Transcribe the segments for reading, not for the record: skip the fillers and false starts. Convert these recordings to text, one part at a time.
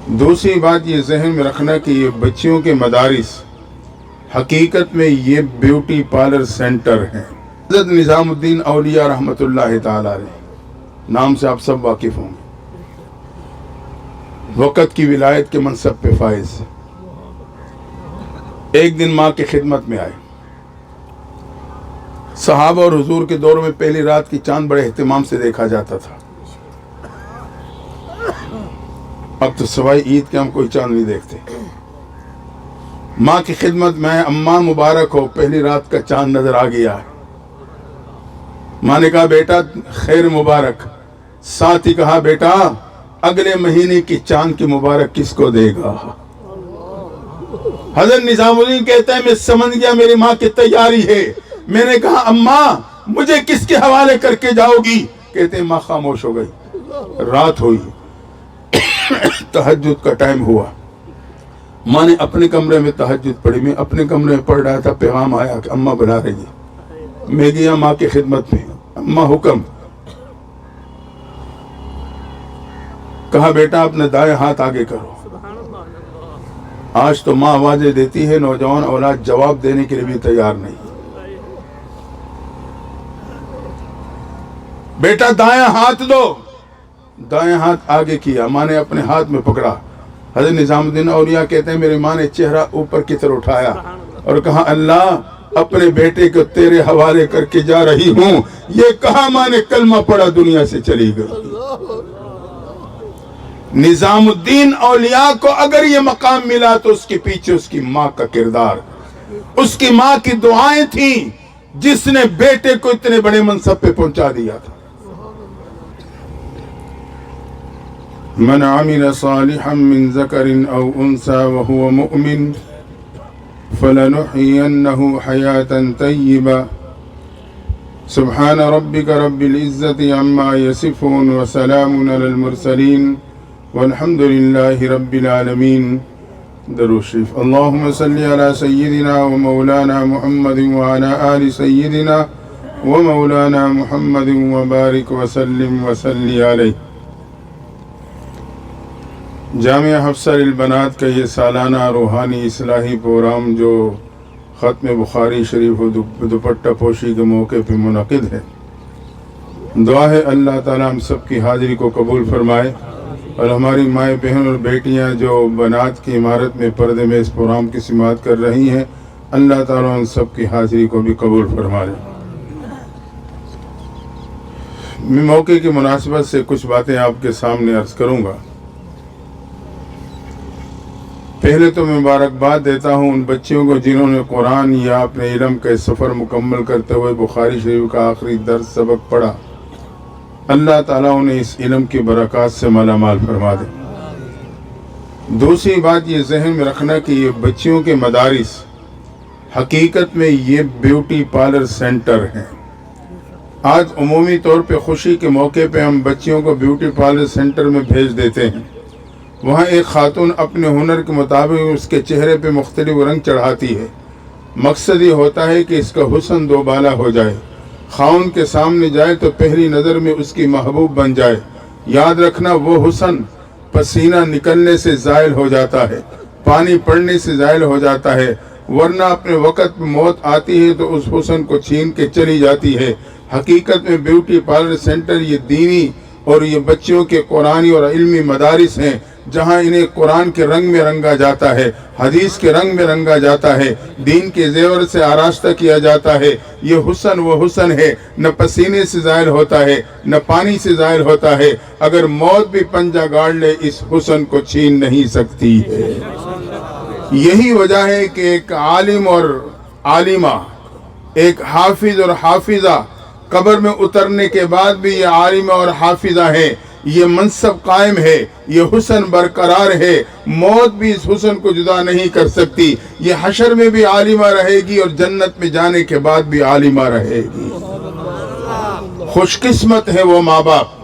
دوسری بات یہ ذہن میں رکھنا کہ یہ بچیوں کے مدارس حقیقت میں یہ بیوٹی پارلر سینٹر ہیں۔ حضرت نظام الدین اولیاء رحمۃ اللہ تعالی علیہ نام سے آپ سب واقف ہوں گے، وقت کی ولایت کے منصب پہ فائز، ایک دن ماں کی خدمت میں آئے۔ صحابہ اور حضور کے دور میں پہلی رات کی چاند بڑے اہتمام سے دیکھا جاتا تھا، اب تو سوائے عید کے ہم کوئی چاند نہیں دیکھتے۔ ماں کی خدمت میں، اماں مبارک ہو، پہلی رات کا چاند نظر آ گیا۔ ماں نے کہا بیٹا خیر مبارک، ساتھ ہی کہا بیٹا اگلے مہینے کی چاند کی مبارک کس کو دے گا؟ حضرت نظام الدین کہتا ہے میں سمجھ گیا میری ماں کی تیاری ہے۔ میں نے کہا اماں مجھے کس کے حوالے کر کے جاؤ گی؟ کہتے ہیں ماں خاموش ہو گئی۔ رات ہوئی، تہجد کا ٹائم ہوا، ماں نے اپنے کمرے میں تہجد پڑھی، میں اپنے کمرے میں پڑھ رہا تھا، پیغام آیا کہ اماں بنا رہی ہے۔ میں گیا ماں کی خدمت میں، اماں حکم، کہا بیٹا اپنے دائیں ہاتھ آگے کرو۔ آج تو ماں آوازیں دیتی ہے، نوجوان اولاد جواب دینے کے لیے بھی تیار نہیں۔ بیٹا دائیں ہاتھ دو، دائیں ہاتھ آگے کیا، ماں نے اپنے ہاتھ میں پکڑا۔ حضرت نظام الدین اولیاء کہتے ہیں میری ماں نے چہرہ اوپر کی طرف اٹھایا اور کہا اللہ اپنے بیٹے کو تیرے حوالے کر کے جا رہی ہوں۔ یہ کہا ماں نے کلمہ پڑھا، دنیا سے چلی گئی۔ نظام الدین اولیاء کو اگر یہ مقام ملا تو اس کے پیچھے اس کی ماں کا کردار، اس کی ماں کی دعائیں تھیں جس نے بیٹے کو اتنے بڑے منصب پہ پہنچا دیا تھا۔ من عمل صالحا من ذکر او انثى وهو مؤمن فلنحيينه حياة طيبة سبحان ربك رب العزة عما يصفون وسلام على المرسلين والحمد لله رب العالمين۔ درود شریف۔ اللهم صل على سيدنا ومولانا محمد وعلى آل سيدنا ومولانا محمد وبارك وسلم وصل عليه۔ جامعہ حفصہ للبنات کا یہ سالانہ روحانی اصلاحی پروگرام جو ختم بخاری شریف و دوپٹہ پوشی کے موقع پہ منعقد ہے، دعا ہے اللہ تعالیٰ ہم سب کی حاضری کو قبول فرمائے، اور ہماری مائیں بہن اور بیٹیاں جو بنات کی عمارت میں پردے میں اس پروگرام کی سماعت کر رہی ہیں، اللہ تعالیٰ ان سب کی حاضری کو بھی قبول فرمائے۔ میں موقع کی مناسبت سے کچھ باتیں آپ کے سامنے عرض کروں گا۔ پہلے تو میں مبارکباد دیتا ہوں ان بچیوں کو جنہوں نے قرآن یا اپنے علم کا سفر مکمل کرتے ہوئے بخاری شریف کا آخری درس سبق پڑھا۔ اللہ تعالیٰ انہیں اس علم کی برکات سے مالا مال فرما دے۔ دوسری بات یہ ذہن میں رکھنا کہ یہ بچیوں کے مدارس حقیقت میں یہ بیوٹی پارلر سینٹر ہیں۔ آج عمومی طور پہ خوشی کے موقع پہ ہم بچیوں کو بیوٹی پارلر سینٹر میں بھیج دیتے ہیں، وہاں ایک خاتون اپنے ہنر کے مطابق اس کے چہرے پہ مختلف رنگ چڑھاتی ہے، مقصد یہ ہوتا ہے کہ اس کا حسن دوبالا ہو جائے، خاون کے سامنے جائے تو پہلی نظر میں اس کی محبوب بن جائے۔ یاد رکھنا وہ حسن پسینہ نکلنے سے زائل ہو جاتا ہے، پانی پڑنے سے زائل ہو جاتا ہے، ورنہ اپنے وقت میں موت آتی ہے تو اس حسن کو چھین کے چلی جاتی ہے۔ حقیقت میں بیوٹی پارلر سینٹر یہ دینی اور یہ بچیوں کے قرآنی اور علمی مدارس ہیں، جہاں انہیں قرآن کے رنگ میں رنگا جاتا ہے، حدیث کے رنگ میں رنگا جاتا ہے، دین کے زیور سے آراستہ کیا جاتا ہے۔ یہ حسن وہ حسن ہے، نہ پسینے سے ظاہر ہوتا ہے نہ پانی سے ظاہر ہوتا ہے، اگر موت بھی پنجہ گاڑ لے اس حسن کو چھین نہیں سکتی ہے۔ یہی وجہ ہے کہ ایک عالم اور عالمہ، ایک حافظ اور حافظہ قبر میں اترنے کے بعد بھی یہ عالمہ اور حافظہ ہے، یہ منصب قائم ہے، یہ حسن برقرار ہے، موت بھی اس حسن کو جدا نہیں کر سکتی۔ یہ حشر میں بھی عالمہ رہے گی اور جنت میں جانے کے بعد بھی عالمہ رہے گی۔ خوش قسمت ہے وہ ماں باپ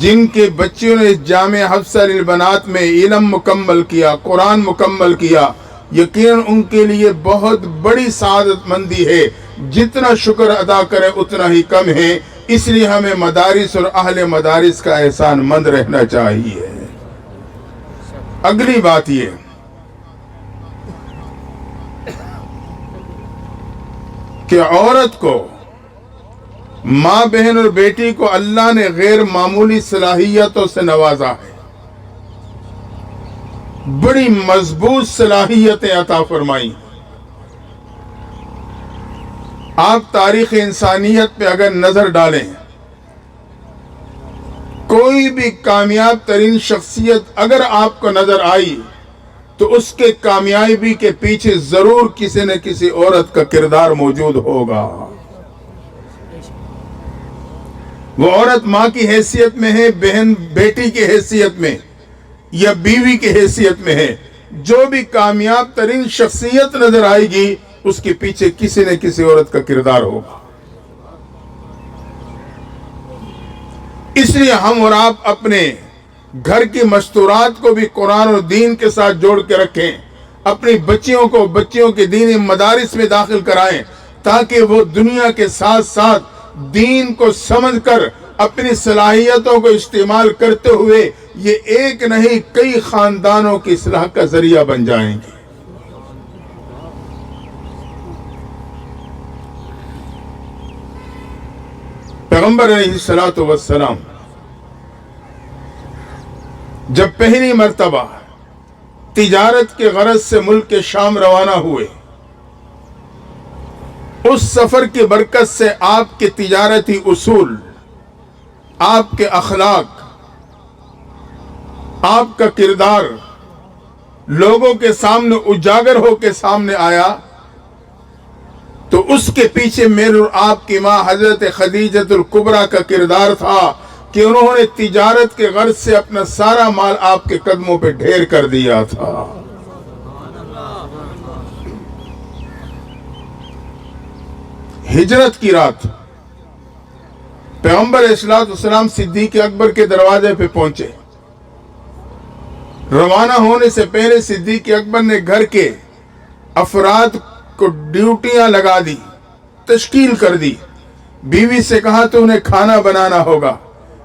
جن کے بچیوں نے جامعہ حفصہ للبنات میں علم مکمل کیا، قرآن مکمل کیا۔ یقیناً ان کے لیے بہت بڑی سعادت مندی ہے، جتنا شکر ادا کرے اتنا ہی کم ہے، اس لیے ہمیں مدارس اور اہل مدارس کا احسان مند رہنا چاہیے۔ اگلی بات یہ کہ عورت کو، ماں بہن اور بیٹی کو اللہ نے غیر معمولی صلاحیتوں سے نوازا ہے، بڑی مضبوط صلاحیتیں عطا فرمائی۔ آپ تاریخ انسانیت پہ اگر نظر ڈالیں، کوئی بھی کامیاب ترین شخصیت اگر آپ کو نظر آئی تو اس کے کامیابی کے پیچھے ضرور کسی نہ کسی عورت کا کردار موجود ہوگا۔ وہ عورت ماں کی حیثیت میں ہے، بہن بیٹی کی حیثیت میں یا بیوی کی حیثیت میں ہے، جو بھی کامیاب ترین شخصیت نظر آئے گی اس کے پیچھے کسی نہ کسی عورت کا کردار ہوگا۔ اس لیے ہم اور آپ اپنے گھر کی مستورات کو بھی قرآن اور دین کے ساتھ جوڑ کے رکھیں، اپنی بچیوں کے دینی مدارس میں داخل کرائیں، تاکہ وہ دنیا کے ساتھ ساتھ دین کو سمجھ کر اپنی صلاحیتوں کو استعمال کرتے ہوئے یہ ایک نہیں کئی خاندانوں کی اصلاح کا ذریعہ بن جائیں گے۔ پیغمبر علیہ السلام جب پہلی مرتبہ تجارت کے غرض سے ملک شام روانہ ہوئے، اس سفر کی برکت سے آپ کے تجارتی اصول، آپ کے اخلاق، آپ کا کردار لوگوں کے سامنے اجاگر ہو کے سامنے آیا، تو اس کے پیچھے میرے اور آپ کی ماں حضرت خدیجہ الکبریٰ کا کردار تھا کہ انہوں نے تجارت کے غرض سے اپنا سارا مال آپ کے قدموں پہ ڈھیر کر دیا تھا۔ ہجرت کی رات پیغمبر علیہ السلام صدیق اکبر کے دروازے پہ پہنچے۔ روانہ ہونے سے پہلے صدیق اکبر نے گھر کے افراد کو ڈیوٹیاں لگا دی، تشکیل کر دی۔ بیوی سے کہا تو انہیں کھانا بنانا ہوگا،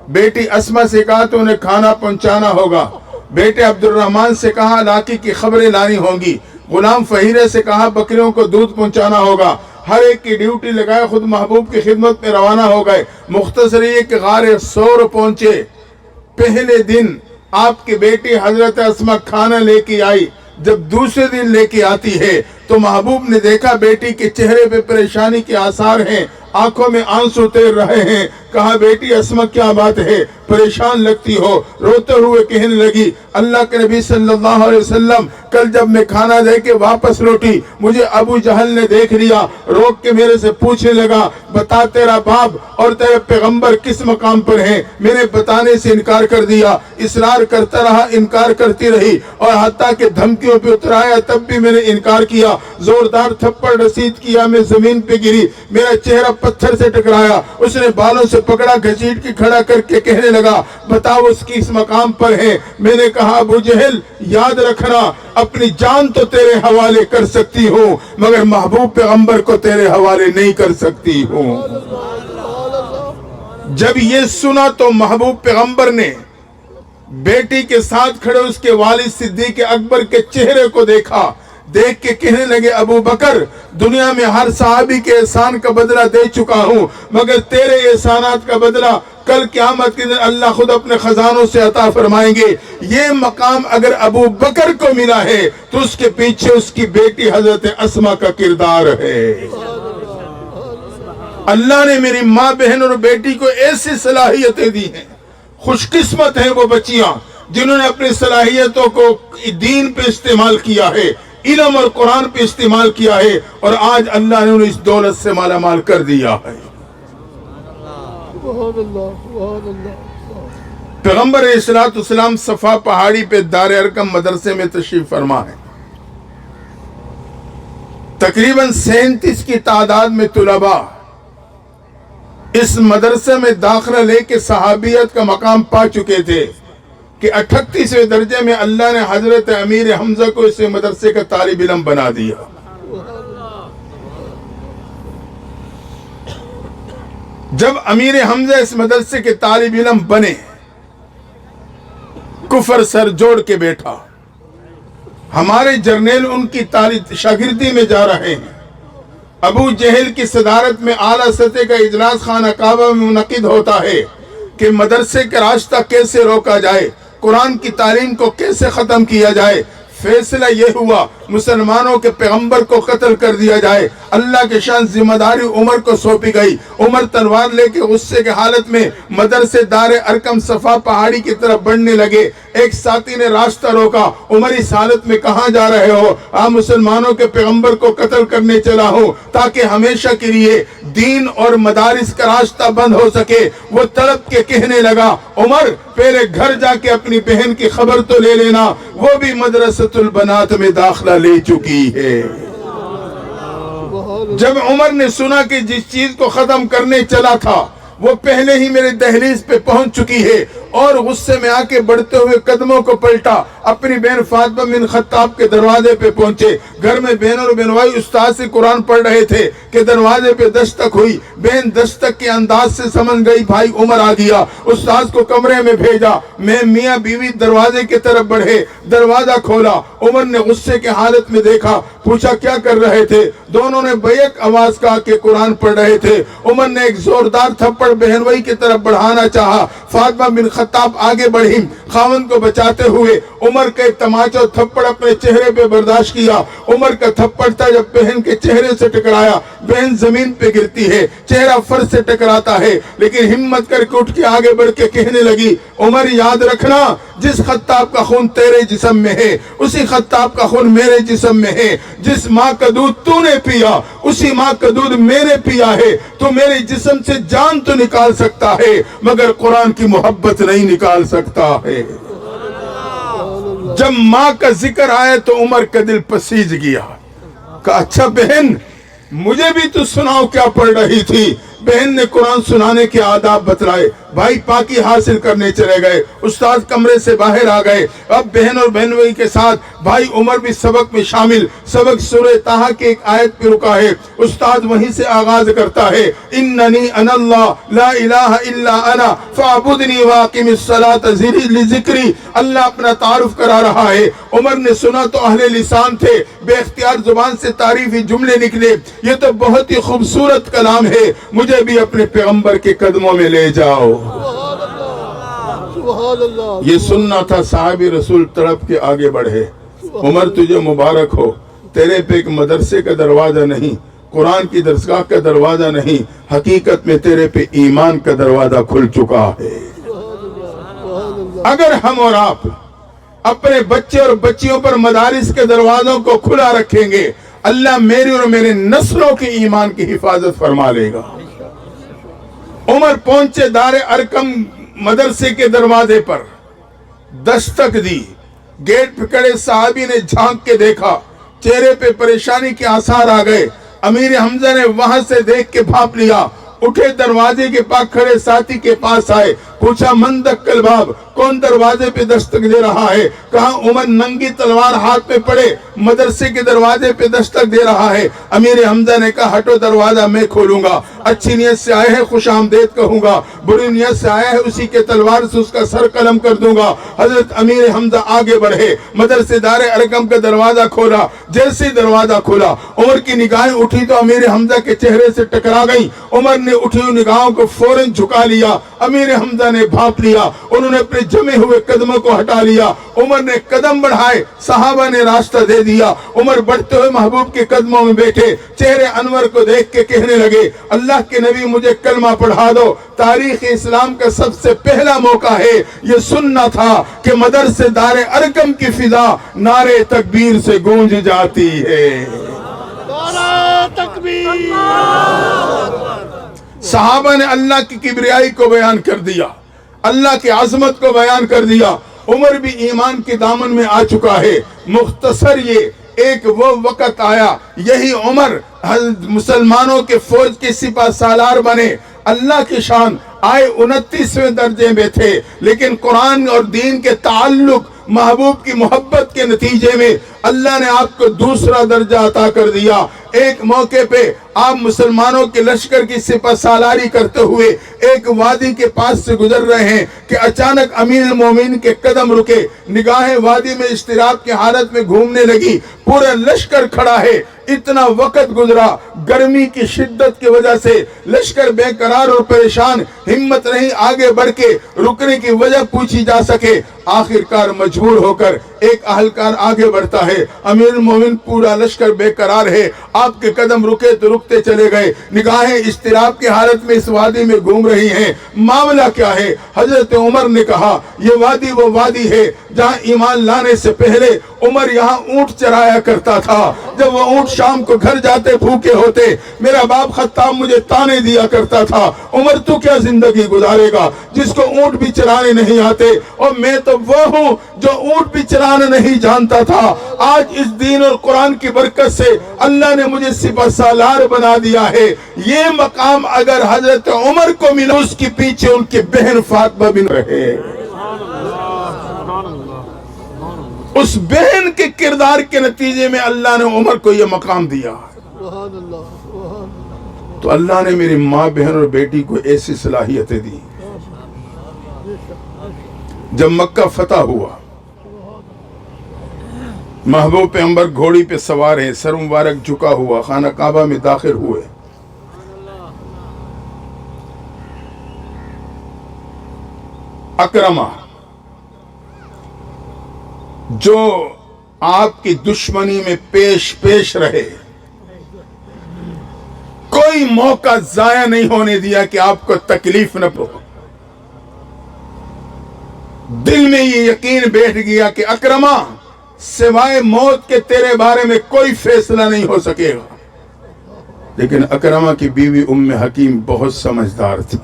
بیٹی اسما سے کہا تو انہیں کھانا پہنچانا ہوگا، بیٹے عبد الرحمن سے کہا علاقے کی خبریں لانی ہوں گی، غلام فہیرے سے کہا بکریوں کو دودھ پہنچانا ہوگا۔ ہر ایک کی ڈیوٹی لگائے، خود محبوب کی خدمت میں روانہ ہو گئے۔ مختصر یہ کہ غار ثور پہنچے۔ پہلے دن آپ کی بیٹی حضرت اسما کھانا لے کے آئی، جب دوسرے دن لے کے آتی ہے تو محبوب نے دیکھا بیٹی کے چہرے پہ پریشانی کے آثار ہیں، آنکھوں میں آنسو تیر رہے ہیں۔ کہا بیٹی اسما کیا بات ہے، پریشان لگتی ہو؟ روتے ہوئے کہنے لگی اللہ کے نبی صلی اللہ علیہ وسلم کل جب میں کھانا دے کے واپس لوٹی، مجھے ابو جہل نے دیکھ لیا، روک کے میرے سے پوچھنے لگا بتا تیرا باپ اور تیرے پیغمبر کس مقام پر ہیں؟ میں نے بتانے سے انکار کر دیا، اصرار کرتا رہا، انکار کرتی رہی، اور حتیٰ کہ دھمکیوں پہ اترایا تب بھی میں نے انکار کیا۔ زوردار تھپڑ رسید کیا، میں زمین پہ گری، میرا چہرہ پتھر سے ٹکرایا۔ اس نے بالوں سے پکڑا، گھسیٹ کے کھڑا کر کے کہنے لگا بتاؤ اس کی اس مقام پر ہے؟ میں نے کہا ابو جہل یاد رکھنا، اپنی جان تو تیرے حوالے کر سکتی ہوں مگر محبوب پیغمبر کو تیرے حوالے نہیں کر سکتی ہوں۔ جب یہ سنا تو محبوب پیغمبر نے بیٹی کے ساتھ کھڑے اس کے والد صدیق اکبر کے چہرے کو دیکھا، دیکھ کے کہنے لگے ابو بکر دنیا میں ہر صحابی کے احسان کا بدلہ دے چکا ہوں، مگر تیرے احسانات کا بدلہ کل قیامت کے دن اللہ خود اپنے خزانوں سے عطا فرمائیں گے۔ یہ مقام اگر ابو بکر کو ملا ہے تو اس کے پیچھے اس کی بیٹی حضرت اسما کا کردار ہے۔ اللہ نے میری ماں بہن اور بیٹی کو ایسی صلاحیتیں دی ہیں، خوش قسمت ہیں وہ بچیاں جنہوں نے اپنی صلاحیتوں کو دین پہ استعمال کیا ہے، علم اور قرآن پہ استعمال کیا ہے، اور آج اللہ نے انہیں اس دولت سے مالا مال کر دیا ہے۔ پیغمبر علیہ السلام صفا پہاڑی پہ دار ارقم مدرسے میں تشریف فرما ہے۔ تقریباً 37 کی تعداد میں طلباء اس مدرسے میں داخلہ لے کے صحابیت کا مقام پا چکے تھے کہ 38ویں درجے میں اللہ نے حضرت امیر حمزہ کو اس مدرسے کا طالب علم بنا دیا۔ جب امیر حمزہ اس مدرسے کے طالب علم بنے، کفر سر جوڑ کے بیٹھا، ہمارے جرنیل ان کی شاگردی میں جا رہے ہیں. ابو جہل کی صدارت میں اعلیٰ سطح کا اجلاس خانہ کعبہ میں منعقد ہوتا ہے کہ مدرسے کا راستہ کیسے روکا جائے, قرآن کی تعلیم کو کیسے ختم کیا جائے. فیصلہ یہ ہوا مسلمانوں کے پیغمبر کو قتل کر دیا جائے. اللہ کے شان ذمہ داری عمر کو سونپی گئی. عمر تلوار لے کے غصے کے حالت میں مدرسے دار ارقم صفا پہاڑی کی طرف بڑھنے لگے. ایک ساتھی نے راستہ روکا. عمر اس حالت میں کہاں جا رہے ہو؟ آپ مسلمانوں کے پیغمبر کو قتل کرنے چلا ہوں تاکہ ہمیشہ کے لیے دین اور مدارس کا راستہ بند ہو سکے. وہ تڑپ کے کہنے لگا, عمر پہلے گھر جا کے اپنی بہن کی خبر تو لے لینا, وہ بھی مدرسۃ البنات میں داخلہ لے چکی ہے. جب عمر نے سنا کہ جس چیز کو ختم کرنے چلا تھا وہ پہلے ہی میرے دہلیز پہ پہنچ چکی ہے, اور غصے میں آ کے بڑھتے ہوئے قدموں کو پلٹا, اپنی بہن فاطمہ بن خطاب کے دروازے پہ پہنچے. گھر میں بہن اور بہنوئی استاد سے قرآن پڑھ رہے تھے کہ دروازے پہ دستک ہوئی. بہن دستک کے انداز سے سمجھ گئی بھائی عمر آ گیا. استاد کو کمرے میں بھیجا. میں میاں بیوی دروازے کی طرف بڑھے. دروازہ کھولا. عمر نے غصے کے حالت میں دیکھا. پوچھا کیا کر رہے تھے؟ دونوں نے بیک آواز کہا کہ قرآن پڑھ رہے تھے. عمر نے ایک زوردار تھپڑ بہنوئی کی طرف بڑھانا چاہا. فاطمہ بن خطاب آگے بڑھی خاوند کو بچاتے ہوئے. عمر کا تماچا تھپڑ اپنے چہرے پہ برداشت کیا. عمر کا تھپڑ تھا جب بہن کے چہرے سے ٹکرایا. بہن زمین پہ گرتی ہے, چہرہ فرش سے ٹکراتا ہے, لیکن ہمت کر کے اٹھ کے آگے بڑھ کے کہنے لگی, عمر یاد رکھنا جس خطاب کا خون تیرے جسم میں ہے اسی خطاب کا خون میرے جسم میں ہے. جس ماں کا دودھ تو نے پیا اسی ماں کا دودھ میں نے پیا ہے. تو میرے جسم سے جان تو نکال سکتا ہے مگر قرآن کی محبت نہیں نکال سکتا ہے. جب ماں کا ذکر آیا تو عمر کا دل پسیج گیا. کہا اچھا بہن مجھے بھی تو سناؤ کیا پڑھ رہی تھی. بہن نے قرآن سنانے کے آداب بتلائے. بھائی پاکی حاصل کرنے چلے گئے. استاد کمرے سے باہر آ گئے. اب بہن اور بہنوئی کے ساتھ بھائی عمر بھی سبق میں شامل. سبق سورہ طٰہٰ کی ایک آیت پہ رکا ہے. استاد وہیں سے آغاز کرتا ہے, اننی انا اللہ لا الہ الا انا فاعبدنی واقم الصلاۃ لذکری. اللہ اپنا تعارف کرا رہا ہے. عمر نے سنا تو اہل لسان تھے, بے اختیار زبان سے تعریفی جملے نکلے. یہ تو بہت ہی خوبصورت کلام ہے, مجھے بھی اپنے پیغمبر کے قدموں میں لے جاؤ. یہ سننا تھا. صحابی رسول تڑپ کے آگے بڑھے. عمر تجھے مبارک ہو, تیرے پہ ایک مدرسے کا دروازہ نہیں, قرآن کی درسگاہ کا دروازہ نہیں, حقیقت میں تیرے پہ ایمان کا دروازہ کھل چکا ہے. اگر ہم اور آپ اپنے بچے اور بچیوں پر مدارس کے دروازوں کو کھلا رکھیں گے, اللہ میری اور میرے نسلوں کے ایمان کی حفاظت فرما لے گا. عمر پہنچے دار ارقم مدرسے کے دروازے پر, دستک دی. گیٹ پہ کھڑے صحابی نے جھانک کے دیکھا, چہرے پہ پریشانی کے آثار آ گئے. امیر حمزہ نے وہاں سے دیکھ کے بھاپ لیا. اٹھے دروازے کے پاس کھڑے ساتھی کے پاس آئے. پوچھا من دق الباب, کون دروازے پہ دستک دے رہا ہے؟ کہا عمر ننگی تلوار ہاتھ میں پڑے مدرسے کے دروازے پہ دستک دے رہا ہے. امیر حمزہ نے کہا ہٹو, دروازہ میں کھولوں گا. اچھی نیت سے آئے ہیں خوش آمدید کہوں گا, بری نیت سے آیا ہے اسی کے تلوار سے اس کا سر قلم کر دوں گا. حضرت امیر حمزہ آگے بڑھے, مدرسے دار ارقم کا دروازہ کھولا. جیسے دروازہ کھولا عمر کی نگاہیں اٹھی تو امیر حمزہ کے چہرے سے ٹکرا گئی. عمر نے اٹھی ہوئی نگاہوں کو فوراً جھکا لیا. امیر حمزہ نے بھاپ لیا. انہوں نے اپنے جمے ہوئے قدموں کو ہٹا لیا. عمر نے قدم بڑھائے, صحابہ نے راستہ دے دیا. عمر بڑھتے ہوئے محبوب کے قدموں میں بیٹھے, چہرے انور کو دیکھ کے کہنے لگے, اللہ کے نبی مجھے کلمہ پڑھا دو. تاریخ اسلام کا سب سے پہلا موقع ہے. یہ سننا تھا کہ مدرسے دار ارقم کی فضا نعرے تکبیر سے گونج جاتی ہے. نعرہ تکبیر. صحابہ نے اللہ کی کبریائی کو بیان کر دیا, اللہ کی عظمت کو بیان کر دیا. عمر بھی ایمان کے دامن میں آ چکا ہے. مختصر یہ ایک وہ وقت آیا, یہی عمر مسلمانوں کے فوج کے سپہ سالار بنے. اللہ کی شان آئے 29ویں درجے میں تھے, لیکن قرآن اور دین کے تعلق محبوب کی محبت کے نتیجے میں اللہ نے آپ کو دوسرا درجہ عطا کر دیا. ایک موقع پہ آپ مسلمانوں کے لشکر کی سپہ سالاری کرتے ہوئے ایک وادی کے پاس سے گزر رہے ہیں کہ اچانک امیر المومنین کے قدم رکے، نگاہیں وادی میں اضطراب کی حالت میں گھومنے لگی، پورا لشکر کھڑا ہے۔ اتنا وقت گزرا، گرمی کی شدت کی وجہ سے لشکر بے قرار اور پریشان، ہمت نہیں آگے بڑھ کے رکنے کی وجہ پوچھی جا سکے۔ آخرکار مجبور ہو کر ایک اہلکار آگے بڑھتا ہے، امیر المومنین پورا لشکر بے قرار ہے، آپ کے قدم رکے تو رکتے چلے گئے، نگاہیں اضطراب کی حالت میں اس وادی میں گھوم رہی ہیں، معاملہ کیا ہے؟ حضرت عمر نے کہا یہ وادی وہ وادی ہے جہاں ایمان لانے سے پہلے عمر یہاں اونٹ چرایا کرتا تھا، جب وہ اونٹ شام کو گھر جاتے بھوکے ہوتے، میرا باپ خطاب مجھے تانے دیا کرتا تھا، عمر تو کیا زندگی گزارے گا جس کو اونٹ بھی چلانے نہیں آتے، اور میں تو وہ ہوں جو اونٹ بھی چلانا نہیں جانتا تھا۔ آج اس دین اور قرآن کی برکت سے اللہ نے مجھے سپہ سالار بنا دیا ہے۔ یہ مقام اگر حضرت عمر کو ملا، اس کے پیچھے ان کی بہن فاطمہ بن رہے، اس بہن کے کردار کے نتیجے میں اللہ نے عمر کو یہ مقام دیا۔ تو اللہ نے میری ماں، بہن اور بیٹی کو ایسی صلاحیتیں دی۔ جب مکہ فتح ہوا، محبوب پیغمبر گھوڑی پہ سوار ہیں، سر مبارک جھکا ہوا، خانہ کعبہ میں داخل ہوئے۔ اکرمہ جو آپ کی دشمنی میں پیش رہے، کوئی موقع ضائع نہیں ہونے دیا کہ آپ کو تکلیف نہ ہو۔ دل میں یہ یقین بیٹھ گیا کہ اکرمہ سوائے موت کے تیرے بارے میں کوئی فیصلہ نہیں ہو سکے گا۔ لیکن اکرمہ کی بیوی ام حکیم بہت سمجھدار تھی،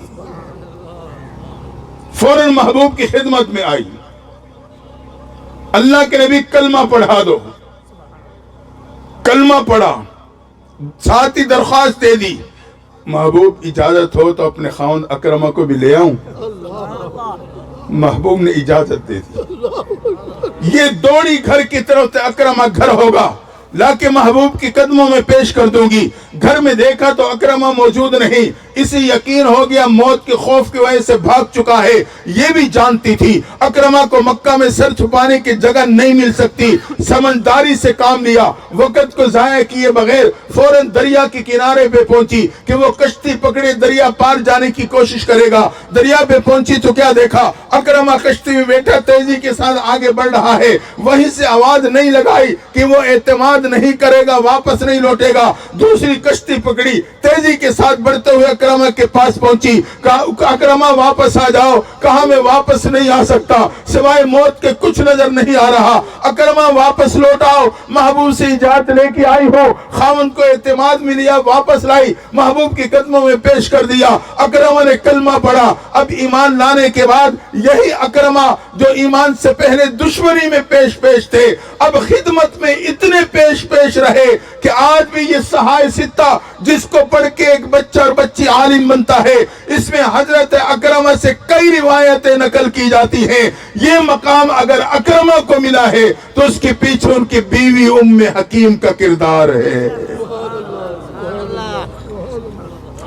فوراً محبوب کی خدمت میں آئی، اللہ کے نبی کلمہ پڑھا دو۔ کلمہ پڑھا، ساتھ ہی درخواست دے دی، محبوب اجازت ہو تو اپنے خاوند اکرمہ کو بھی لے آؤں۔ محبوب نے اجازت دے دی، یہ دوڑی گھر کی طرف سے، اکرمہ گھر ہوگا لا کے محبوب کی قدموں میں پیش کر دوں گی۔ گھر میں دیکھا تو اکرمہ موجود نہیں، اسے یقین ہو گیا موت کے خوف کی وجہ سے بھاگ چکا ہے۔ یہ بھی جانتی تھی اکرمہ کو مکہ میں سر چھپانے کی جگہ نہیں مل سکتی، سمجھداری سے کام لیا، وقت کو ضائع کیے بغیر فوراً دریا کے کنارے پہ پہنچی کہ وہ کشتی پکڑے دریا پار جانے کی کوشش کرے گا۔ دریا پہ پہنچی تو کیا دیکھا؟ اکرمہ کشتی میں بیٹھا تیزی کے ساتھ آگے بڑھ رہا ہے، وہیں سے آواز نہیں لگائی کہ وہ اعتماد نہیں کرے گا، واپس نہیں لوٹے گا۔ دوسری کشتی پکڑی، تیزی کے ساتھ بڑھتے ہوئے اکرمہ کے پاس پہنچی، کہا اکرمہ واپس آ جاؤ۔ کہا میں واپس نہیں آ سکتا، سوائے موت کے کچھ نظر نہیں آ رہا۔ اکرمہ واپس لوٹ آؤ، محبوب سے اجازت لے کے آئی ہو، خاوند کو اعتماد میں لیا، واپس لائی، محبوب کی قدموں میں پیش کر دیا۔ اکرمہ نے کلمہ پڑھا۔ اب ایمان لانے کے بعد یہی اکرمہ جو ایمان سے پہلے دشمنی میں پیش تھے، اب خدمت میں اتنے پیش رہے کہ آج بھی یہ صحائے ستہ جس کو پڑھ کے ایک بچہ اور بچی عالم بنتا ہے، اس میں حضرت اکرمہ سے کئی روایتیں نقل کی جاتی ہیں۔ یہ مقام اگر اکرمہ کو ملا ہے تو اس کے پیچھے ان کی بیوی ام حکیم کا کردار ہے۔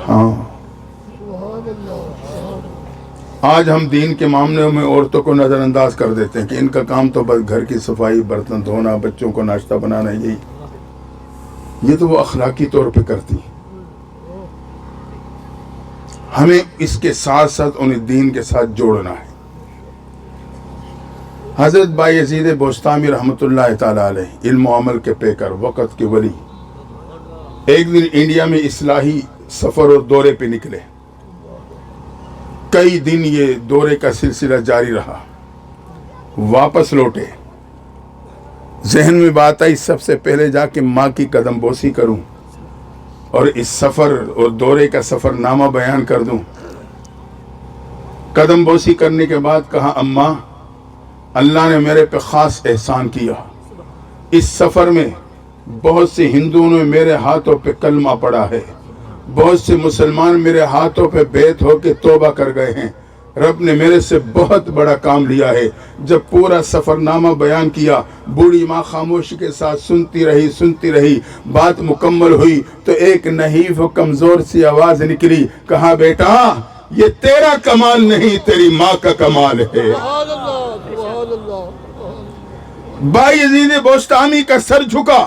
ہاں، آج ہم دین کے معاملے میں عورتوں کو نظر انداز کر دیتے ہیں کہ ان کا کام تو بس گھر کی صفائی، برتن دھونا، بچوں کو ناشتہ بنانا، یہی۔ یہ تو وہ اخلاقی طور پہ کرتی ہیں۔ ہمیں اس کے ساتھ ساتھ انہیں دین کے ساتھ جوڑنا ہے۔ حضرت بایزید بوستامی رحمت اللہ تعالی علیہ، علم و عمل کے پیکر، وقت کے ولی، ایک دن انڈیا میں اصلاحی سفر اور دورے پہ نکلے۔ کئی دن یہ دورے کا سلسلہ جاری رہا، واپس لوٹے، ذہن میں بات آئی سب سے پہلے جا کے ماں کی قدم بوسی کروں اور اس سفر اور دورے کا سفر نامہ بیان کر دوں۔ قدم بوسی کرنے کے بعد کہا، اماں، اللہ نے میرے پہ خاص احسان کیا، اس سفر میں بہت سے ہندوؤں نے میرے ہاتھوں پہ کلمہ پڑھا ہے، بہت سے مسلمان میرے ہاتھوں پہ بیعت ہو کے توبہ کر گئے ہیں۔ رب نے میرے سے بہت بڑا کام لیا ہے. جب پورا سفر نامہ بیان کیا, بوڑھی ماں خاموشی کے ساتھ سنتی رہی. بات مکمل ہوئی تو ایک نحیف و کمزور سی آواز نکلی, کہا بیٹا یہ تیرا کمال نہیں, تیری ماں کا کمال ہے. بایزید بوستامی کا سر جھکا.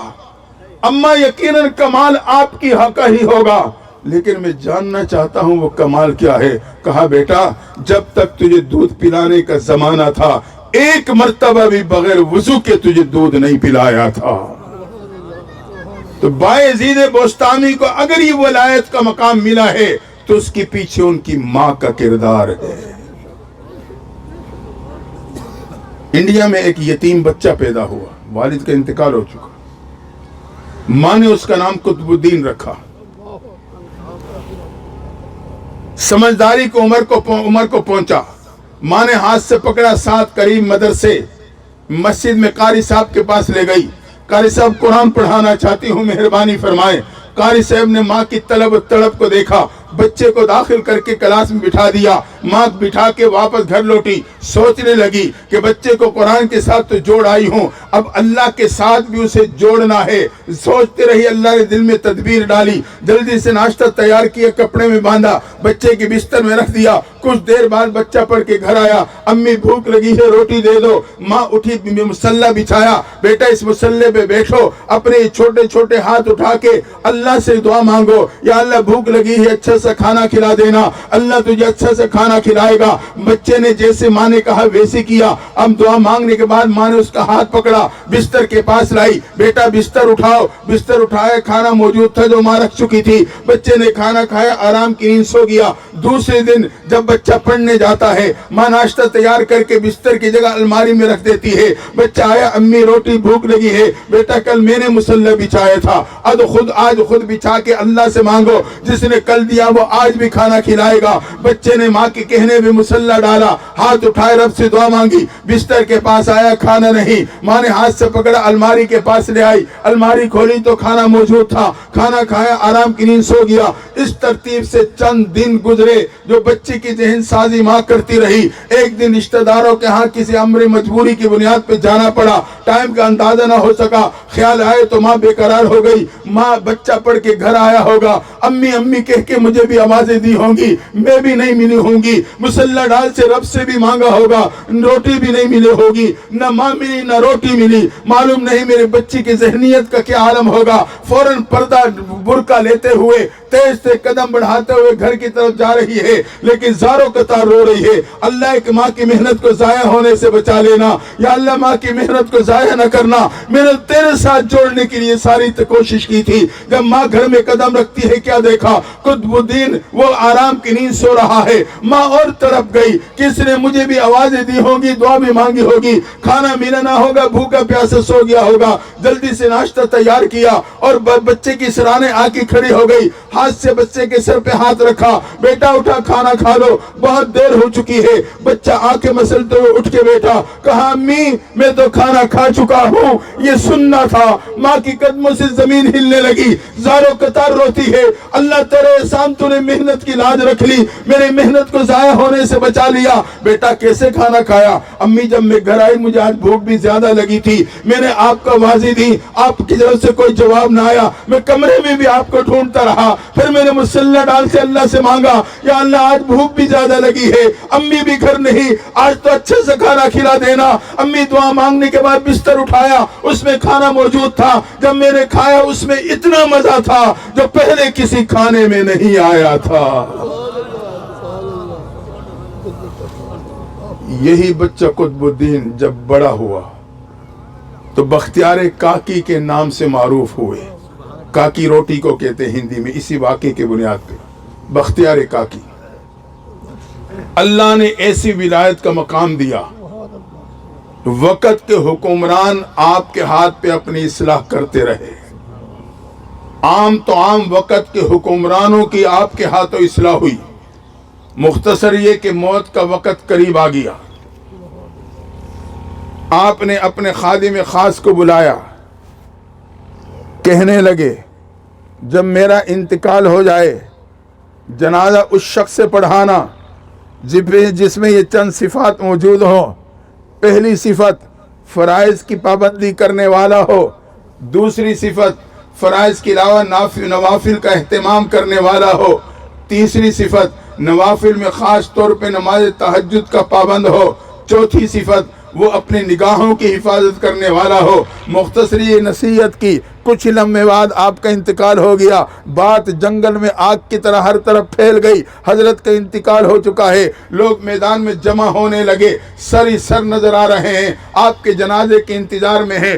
اماں یقیناً کمال آپ کی حق ہی ہوگا, لیکن میں جاننا چاہتا ہوں وہ کمال کیا ہے. کہا بیٹا جب تک تجھے دودھ پلانے کا زمانہ تھا ایک مرتبہ بھی بغیر وضو کے تجھے دودھ نہیں پلایا تھا. تو بایزید بوستامی کو اگر یہ ولایت کا مقام ملا ہے تو اس کے پیچھے ان کی ماں کا کردار ہے. انڈیا میں ایک یتیم بچہ پیدا ہوا, والد کا انتقال ہو چکا. ماں نے اس کا نام قطب الدین رکھا. سمجھداری کو عمر کو پہنچا. ماں نے ہاتھ سے پکڑا, ساتھ قریب مدرسے مسجد میں قاری صاحب کے پاس لے گئی. قاری صاحب قرآن پڑھانا چاہتی ہوں, مہربانی فرمائیں. قاری صاحب نے ماں کی طلب و تڑپ کو دیکھا, بچے کو داخل کر کے کلاس میں بٹھا دیا. ماں بٹھا کے واپس گھر لوٹی, سوچنے لگی کہ بچے کو قرآن کے ساتھ تو جوڑ آئی ہوں, اب اللہ کے ساتھ بھی اسے جوڑنا ہے. سوچتے رہی, اللہ نے دل میں تدبیر ڈالی. جلدی سے ناشتہ تیار کیا, کپڑے میں باندھا, بچے کے بستر میں رکھ دیا. کچھ دیر بعد بچہ پڑھ کے گھر آیا, امی بھوک لگی ہے روٹی دے دو. ماں اٹھی, مصلی بچھایا, بیٹا اس مصلی پہ بیٹھو, اپنے چھوٹے چھوٹے ہاتھ اٹھا کے اللہ سے دعا مانگو, یا اللہ بھوک لگی ہے اچھا سا کھانا کھلا دینا, اللہ تجھے اچھا سا کھانا کھلائے گا. بچے نے جیسے ماں نے کہا ویسے کیا. اب دعا مانگنے کے بعد ماں نے اس کا ہاتھ پکڑا, بستر کے پاس لائی, بیٹا بستر اٹھاؤ. بستر اٹھایا, کھانا موجود تھا جو ماں رکھ چکی تھی. بچے نے کھانا کھایا, آرام کی نیند سو گیا. دوسرے دن جب بچہ پڑھنے جاتا ہے, ماں ناشتہ تیار کر کے بستر کی جگہ الماری میں رکھ دیتی ہے. بچہ آیا, امی روٹی بھوک لگی ہے. بیٹا کل میں نے مصلی بچھایا تھا, آج خود بچھا کے اللہ سے مانگو, جس نے کل دیا وہ آج بھی کھانا کھلائے گا. بچے نے ماں کے کہنے پہ مصلی ڈالا, ہاتھ اٹھائے رب سے دعا مانگی. بستر کے پاس آیا, کھانا نہیں. ماں نے ہاتھ سے پکڑا, الماری کے پاس لے آئی, الماری کھولی تو کھانا موجود تھا. کھانا کھایا, آرام کی نیند سو گیا. اس ترتیب سے چند دن گزرے جو بچے کی ذہن سازی ماں کرتی رہی. ایک دن رشتہ داروں کے ہاں کسی امر مجبوری کی بنیاد پہ جانا پڑا. ٹائم کا اندازہ نہ ہو سکا. خیال آئے تو ماں بے قرار ہو گئی. ماں بچہ پڑھ کے گھر آیا ہوگا, امی امی کہہ کے مجھے بھی آوازیں دی ہوں گی, میں بھی نہیں ملی ہوں گی. مصلی ڈال سے رب سے بھی مانگا ہوگا, روٹی بھی نہیں ملی ہوگی. نہ ماں ملی نہ روٹی ملی. معلوم نہیں میرے بچی کی ذہنیت کا کیا عالم ہوگا. فوراً پردہ برقع لیتے ہوئے تیز سے قدم بڑھاتے ہوئے گھر کی طرف جا رہی ہے, لیکن زاروں قطار رو رہی ہے. اللہ ایک ماں کی محنت کو ضائع ہونے سے بچا لینا, یا اللہ ماں کی محنت کو ضائع نہ کرنا. میں نے تیرے ساتھ جوڑنے کے لیے ساری کوشش کی تھی. جب ماں گھر میں قدم رکھتی ہے, کیا دیکھا, قطب الدین وہ آرام کی نیند سو رہا ہے. ماں اور طرف گئی, کس نے مجھے بھی آوازیں دی ہوں گی, دعا بھی مانگی ہوگی. کھانا ملا نہ ہوگا, بھوکا پیاسا سو گیا ہوگا. جلدی سے ناشتہ تیار کیا اور بچے کی سرانے آ کے کھڑی ہو گئی. ہاتھ سے بچے کے سر پہ ہاتھ رکھا, بیٹا اٹھا کھانا کھا لو, بہت دیر ہو چکی ہے. بچہ آنکھیں مسلتے ہوئے اٹھ کے بیٹھا, کہا امی میں تو کھانا کھا چکا ہوں, یہ سننا تھا. ماں کی قدموں سے زمین ہلنے لگی, زاروں قطار روتی ہے. اللہ تیرے احسان, تو نے محنت کی لاج رکھ لی, میری محنت کو ضائع ہونے سے بچا لیا. بیٹا کیسے کھانا کھایا؟ امی جب میں گھر آئی مجھے آج بھوک بھی زیادہ لگی تھی, میں نے آپ کو آوازیں دی, آپ کی طرف سے کوئی جواب نہ آیا. میں کمرے میں بھی آپ کو ڈھونڈتا رہا, پھر میں نے مصلی ڈال سے اللہ سے مانگا, یا اللہ آج بھوک بھی زیادہ لگی ہے, امی بھی گھر نہیں, آج تو اچھے سے کھانا کھلا دینا. امی دعا مانگنے کے بعد بستر اٹھایا, اس میں کھانا موجود تھا. جب میں نے کھایا اس میں اتنا مزہ تھا جو پہلے کسی کھانے میں نہیں آیا تھا. یہی بچہ قطب الدین جب بڑا ہوا تو بختیار کاکی کے نام سے معروف ہوئے. کاکی روٹی کو کہتے ہیں ہندی میں, اسی واقعے کے بنیاد پہ بختیار کاکی. اللہ نے ایسی ولایت کا مقام دیا, وقت کے حکمران آپ کے ہاتھ پہ اپنی اصلاح کرتے رہے. عام تو عام وقت کے حکمرانوں کی آپ کے ہاتھوں اصلاح ہوئی. مختصر یہ کہ موت کا وقت قریب آ گیا. آپ نے اپنے خادم خاص کو بلایا, کہنے لگے جب میرا انتقال ہو جائے جنازہ اس شخص سے پڑھانا جس میں یہ چند صفات موجود ہوں. پہلی صفت فرائض کی پابندی کرنے والا ہو. دوسری صفت فرائض کے علاوہ نوافل کا اہتمام کرنے والا ہو. تیسری صفت نوافل میں خاص طور پہ نماز تہجد کا پابند ہو. چوتھی صفت وہ اپنے نگاہوں کی حفاظت کرنے والا ہو. مختصری نصیحت کی. کچھ لمحے بعد آپ کا انتقال ہو گیا. بات جنگل میں آگ کی طرح ہر طرف پھیل گئی. حضرت کا انتقال ہو چکا ہے. لوگ میدان میں جمع ہونے لگے. سر ہی سر نظر آ رہے ہیں. آپ کے جنازے کے انتظار میں ہیں.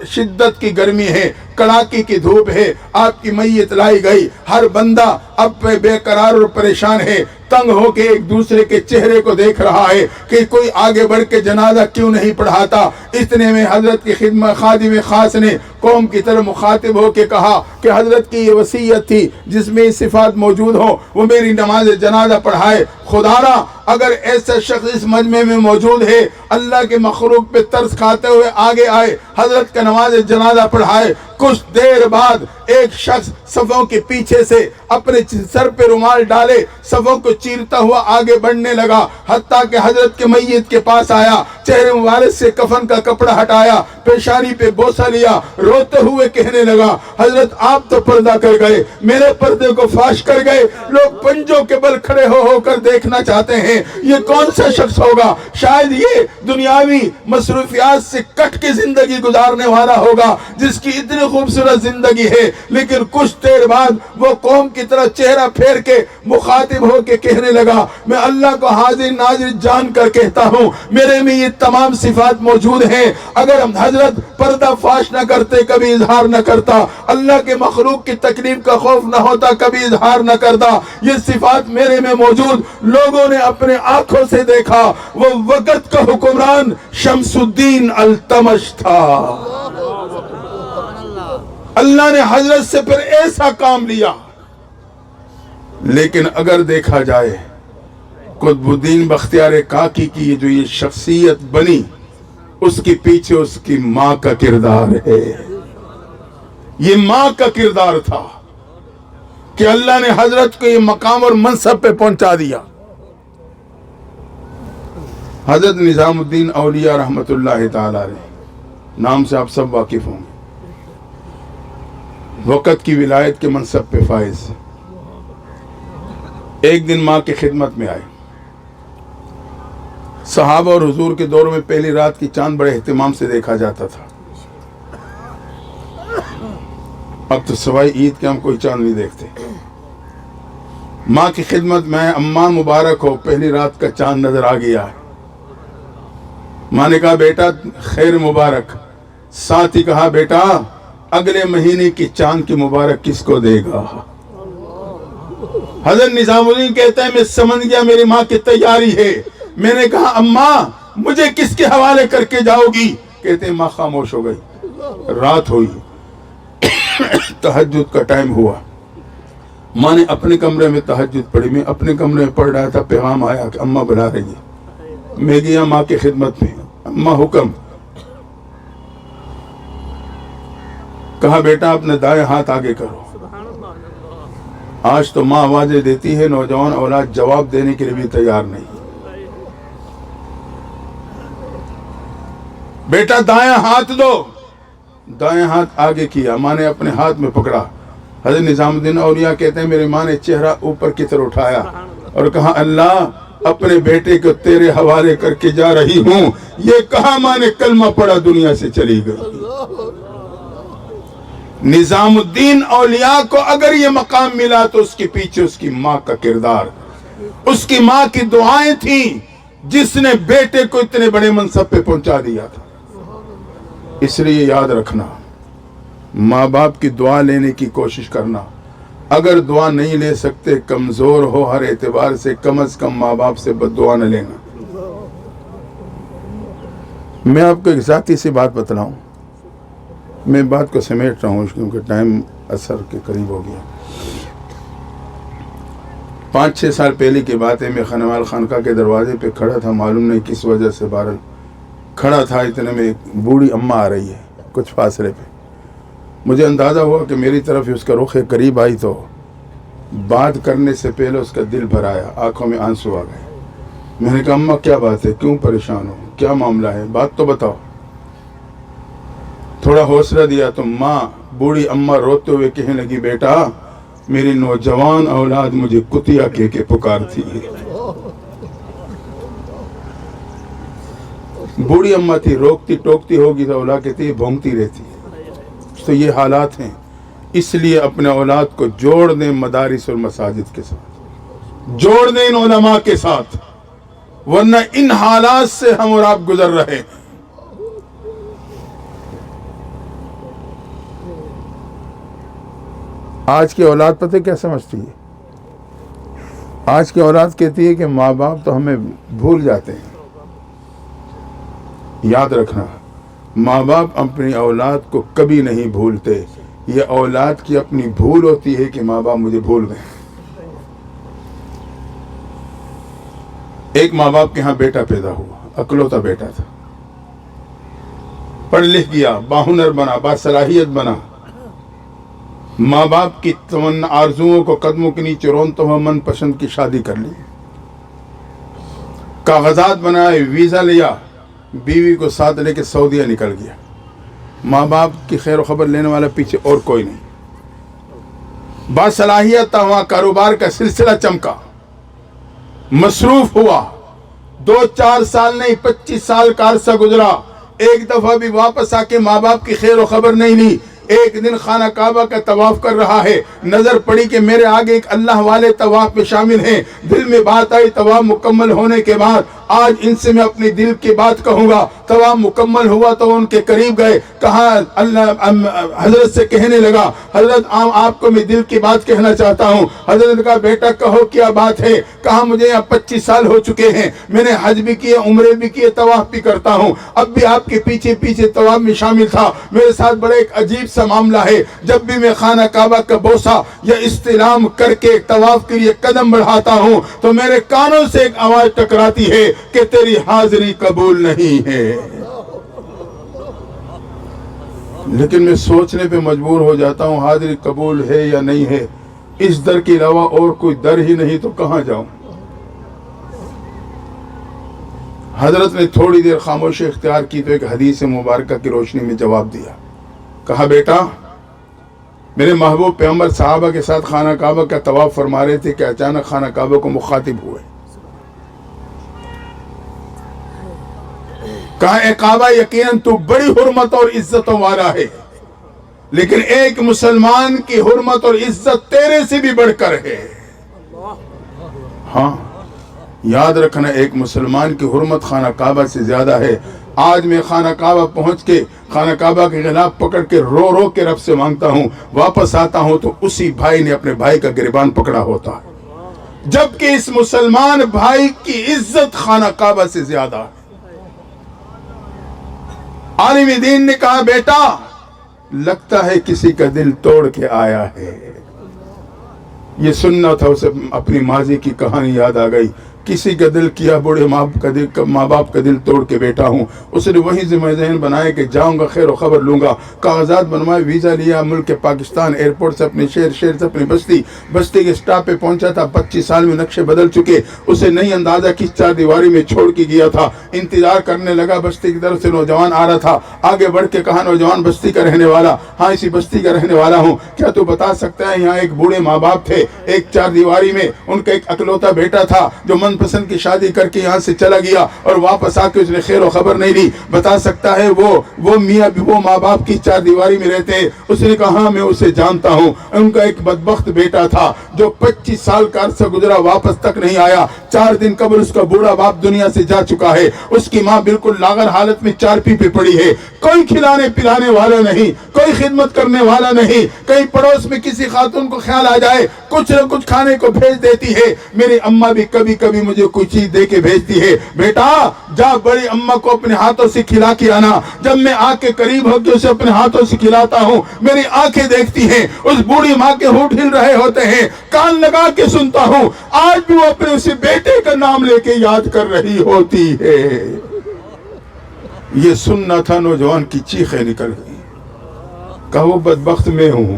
شدت کی گرمی ہے, کڑاکی کی دھوپ ہے. آپ کی میت لائی گئی. ہر بندہ اب بے قرار اور پریشان ہے. تنگ ہو کے ایک دوسرے کے چہرے کو دیکھ رہا ہے کہ کوئی آگے بڑھ کے جنازہ کیوں نہیں پڑھاتا. اتنے میں حضرت کی خدمت خادم خاص نے قوم کی طرف مخاطب ہو کے کہا کہ حضرت کی یہ وصیت تھی جس میں صفات موجود ہوں وہ میری نماز جنازہ پڑھائے. خدارا اگر ایسا شخص اس مجمع میں موجود ہے اللہ کے مخلوق پہ ترس کھاتے ہوئے آگے آئے, حضرت کا نماز جنازہ پڑھائے. کچھ دیر بعد ایک شخص صفوں کے پیچھے سے اپنے سر پہ رومال ڈالے صفوں کو چیرتا ہوا آگے بڑھنے لگا, حتیٰ کہ حضرت کے میت کے پاس آیا. چہرے مبارک سے کفن کا کپڑا ہٹایا, پیشانی پہ بوسہ لیا, روتے ہوئے کہنے لگا حضرت آپ تو پردہ کر گئے, میرے پردے کو فاش کر گئے. لوگ پنجوں کے بل کھڑے ہو کر دیکھنا چاہتے ہیں یہ کون سا شخص ہوگا. شاید یہ دنیاوی مصروفیات سے کٹ کے زندگی گزارنے والا ہوگا جس کی اتنی خوبصورت زندگی ہے. لیکن کچھ دیر بعد وہ قوم کی طرح چہرہ پھیر کے مخاطب ہو کے کہنے لگا میں اللہ کو حاضر ناظر جان کر کہتا ہوں میرے میں یہ تمام صفات موجود ہیں. اگر حضرت پردہ فاش نہ کرتے کبھی اظہار نہ کرتا, اللہ کے مخلوق کی تکلیف کا خوف نہ ہوتا کبھی اظہار نہ کرتا. یہ صفات میرے میں موجود. لوگوں نے اپنے آنکھوں سے دیکھا وہ وقت کا حکمران شمس الدین التمش تھا. اللہ نے حضرت سے پھر ایسا کام لیا. لیکن اگر دیکھا جائے قطب الدین بختیار کاکی کی جو یہ شخصیت بنی اس کے پیچھے اس کی ماں کا کردار ہے. یہ ماں کا کردار تھا کہ اللہ نے حضرت کو یہ مقام اور منصب پہ پہنچا دیا. حضرت نظام الدین اولیاء رحمت اللہ تعالی علیہ نام سے آپ سب واقف ہوں گے. وقت کی ولایت کے منصب پہ فائز. ایک دن ماں کی خدمت میں آئے. صحابہ اور حضور کے دور میں پہلی رات کی چاند بڑے اہتمام سے دیکھا جاتا تھا. اب تو سوائے عید کے ہم کوئی چاند نہیں دیکھتے. ماں کی خدمت میں اماں مبارک ہو, پہلی رات کا چاند نظر آ گیا. ماں نے کہا بیٹا خیر مبارک. ساتھ ہی کہا بیٹا اگلے مہینے کی چاند کی مبارک کس کو دے گا. حضرت نظام الدین کہتا ہے میں سمجھ گیا میری ماں کی تیاری ہے. میں نے کہا اماں مجھے کس کے حوالے کر کے جاؤ گی. کہتے ہیں ماں خاموش ہو گئی. رات ہوئی, تہجد کا ٹائم ہوا. ماں نے اپنے کمرے میں تہجد پڑھی. میں اپنے کمرے میں پڑھ رہا تھا, پیغام آیا کہ اماں بلا رہی ہے. میں گیا ماں کی خدمت میں. اماں حکم. کہا بیٹا اپنے دائیں ہاتھ آگے کرو. آج تو ماں آوازیں دیتی ہے, نوجوان اولاد جواب دینے کے لیے بھی تیار نہیں. بیٹا دائیں ہاتھ دو. دائیں ہاتھ آگے کیا. ماں نے اپنے ہاتھ میں پکڑا. حضرت نظام الدین اولیاء کہتے ہیں میری ماں نے چہرہ اوپر کی طرف اٹھایا اور کہا اللہ اپنے بیٹے کو تیرے حوالے کر کے جا رہی ہوں. یہ کہا ماں نے کلمہ پڑھا, دنیا سے چلی گئی. نظام الدین اولیاء کو اگر یہ مقام ملا تو اس کے پیچھے اس کی ماں کا کردار, اس کی ماں کی دعائیں تھیں جس نے بیٹے کو اتنے بڑے منصب پہ پہنچا دیا تھا. اس لیے یاد رکھنا ماں باپ کی دعا لینے کی کوشش کرنا. اگر دعا نہیں لے سکتے, کمزور ہو ہر اعتبار سے, کم از کم ماں باپ سے بد دعا نہ لینا. میں آپ کو ایک ذاتی سی بات بتلاؤں. میں بات کو سمیٹ رہا ہوں کیونکہ ٹائم اثر کے قریب ہو گیا. 5-6 سال پہلے کی بات ہے. میں خانوال خانقاہ کے دروازے پہ کھڑا تھا, معلوم نہیں کس وجہ سے بہرحال کھڑا تھا. اتنے میں ایک بوڑھی اماں آ رہی ہے کچھ فاصلے پہ. مجھے اندازہ ہوا کہ میری طرف اس کا رخ قریب آئی تو بات کرنے سے پہلے اس کا دل بھر آیا، آنکھوں میں آنسو آ گئے۔ میں نے کہا اماں کیا بات ہے، کیوں پریشان ہو، کیا معاملہ ہے، بات تو بتاؤ۔ تھوڑا حوصلہ دیا تو ماں بوڑھی اماں روتے ہوئے کہنے لگی بیٹا میری نوجوان اولاد مجھے کتیا کہہ کے پکارتی ہے۔ بوڑھی اماں تھی، روکتی ٹوکتی ہوگی تو اولاد کہتی ہے بھونکتی رہتی ہے۔ تو یہ حالات ہیں، اس لیے اپنے اولاد کو جوڑ دیں مدارس اور مساجد کے ساتھ، جوڑ دیں ان علماء کے ساتھ، ورنہ ان حالات سے ہم اور آپ گزر رہے ہیں۔ آج کی اولاد پتہ کیا سمجھتی ہے؟ آج کی اولاد کہتی ہے کہ ماں باپ تو ہمیں بھول جاتے ہیں۔ یاد رکھنا، ماں باپ اپنی اولاد کو کبھی نہیں بھولتے، یہ اولاد کی اپنی بھول ہوتی ہے کہ ماں باپ مجھے بھول گئے۔ ایک ماں باپ کے ہاں بیٹا پیدا ہوا، اکلوتا بیٹا تھا، پڑھ لکھ گیا، باہنر بنا، باصلاحیت بنا، ماں باپ کی تمنا آرزوؤں کو قدموں کے نیچے رونتا ہوا من پسند کی شادی کر لی، کاغذات بنائے، ویزا لیا، بیوی کو ساتھ لے کے سعودیہ نکل گیا۔ ماں باپ کی خیر و خبر لینے والا پیچھے اور کوئی نہیں۔ باصلاحیت تھا، وہاں کاروبار کا سلسلہ چمکا، مصروف ہوا، 2-4 سال نہیں 25 سال کا عرصہ گزرا، ایک دفعہ بھی واپس آ کے ماں باپ کی خیر و خبر نہیں لی۔ ایک دن خانہ کعبہ کا طواف کر رہا ہے، نظر پڑی کہ میرے آگے ایک اللہ والے طواف میں شامل ہیں، دل میں بات آئی طواف مکمل ہونے کے بعد آج ان سے میں اپنی دل کی بات کہوں گا۔ طواف مکمل ہوا تو ان کے قریب گئے، کہا حضرت سے کہنے لگا حضرت آپ کو میں دل کی بات کہنا چاہتا ہوں۔ حضرت کا بیٹا کہو کیا بات ہے؟ کہا مجھے یہاں 25 سال ہو چکے ہیں، میں نے حج بھی کیے، عمرے بھی کیے، طواف بھی کرتا ہوں، اب بھی آپ کے پیچھے پیچھے طواف میں شامل تھا۔ میرے ساتھ بڑا ایک عجیب سا معاملہ ہے، جب بھی میں خانہ کعبہ کا بوسہ یا استلام کر کے طواف کے لیے قدم بڑھاتا ہوں تو میرے کانوں سے ایک آواز ٹکراتی ہے کہ تیری حاضری قبول نہیں ہے۔ لیکن میں سوچنے پہ مجبور ہو جاتا ہوں حاضری قبول ہے یا نہیں ہے، اس در کے علاوہ اور کوئی در ہی نہیں تو کہاں جاؤں۔ حضرت نے تھوڑی دیر خاموشی اختیار کی تو ایک حدیث مبارکہ کی روشنی میں جواب دیا، کہا بیٹا میرے محبوب پیغمبر صحابہ کے ساتھ خانہ کعبہ کا طواف فرما رہے تھے کہ اچانک خانہ کعبہ کو مخاطب ہوئے، کہا اے کعبہ یقیناً تو بڑی حرمت اور عزتوں والا ہے، لیکن ایک مسلمان کی حرمت اور عزت تیرے سے بھی بڑھ کر ہے۔ ہاں یاد رکھنا، ایک مسلمان کی حرمت خانہ کعبہ سے زیادہ ہے۔ آج میں خانہ کعبہ پہنچ کے خانہ کعبہ کے غلاف پکڑ کے رو رو کے رب سے مانگتا ہوں، واپس آتا ہوں تو اسی بھائی نے اپنے بھائی کا گریبان پکڑا ہوتا ہے، جبکہ اس مسلمان بھائی کی عزت خانہ کعبہ سے زیادہ ہے۔ عالم دین نے کہا بیٹا لگتا ہے کسی کا دل توڑ کے آیا ہے۔ یہ سننا تھا، اسے اپنی ماضی کی کہانی یاد آ گئی، کسی کا دل کیا بوڑھے ماں باپ کا دل توڑ کے بیٹا ہوں۔ اس نے وہیں ذمہ ذہن بنایا کہ جاؤں گا خیر و خبر لوں گا، کاغذات بنوائے، ویزا لیا، ملک پاکستان ایئرپورٹ سے اپنے شہر سے اپنی بستی کے سٹاپ پہ پہنچا تھا۔ 25 سال میں نقشے بدل چکے، اسے نہیں اندازہ کس 4 دیواری میں چھوڑ کے گیا تھا۔ انتظار کرنے لگا، بستی کی طرف سے نوجوان آ رہا تھا، آگے بڑھ کے کہا نوجوان بستی کا رہنے والا؟ ہاں اسی بستی کا رہنے والا ہوں، کیا تو بتا سکتا ہے یہاں ایک بوڑھے ماں باپ تھے، ایک 4 دیواری میں ان کا ایک اکلوتا بیٹا تھا جو من پسند کی شادی کر کے یہاں سے چلا گیا اور واپس آ کے اس نے خیر و خبر نہیں لی، بتا سکتا ہے وہ میاں وہ ماں باپ کی 4 دیواری میں رہتے ہیں؟ اس نے کہا ہاں میں اسے جانتا ہوں، ان کا ایک بدبخت بیٹا تھا جو 25 سال کا عرصہ گزرا واپس تک نہیں آیا، 4 دن قبل اس کا بوڑھا باپ دنیا سے جا چکا ہے، اس کی ماں بالکل لاغر حالت میں چارپی پہ پڑی ہے، کوئی کھلانے پلانے والا نہیں، کوئی خدمت کرنے والا نہیں، کہیں پڑوس میں کسی خاتون کو خیال آ جائے کچھ نہ کچھ کھانے کو بھیج دیتی ہے۔ میری اماں بھی کبھی کبھی مجھے کوئی چیز دے کے بھیجتی ہے، بیٹا جا بڑی اماں کو اپنے ہاتھوں سے کھلا کے آنا۔ جب میں آ کے قریب ہو کے اسے اپنے ہاتھوں سے کھلاتا ہوں، میری آنکھیں دیکھتی ہیں اس بوڑھی ماں کے ہونٹ ہل رہے ہوتے ہیں، کان لگا کے سنتا ہوں، آج بھی وہ اپنے اسے بیٹے کا نام لے کے یاد کر رہی ہوتی ہے۔ یہ سننا تھا، نوجوان کی چیخیں نکل گئی، کہا وہ بدبخت میں ہوں،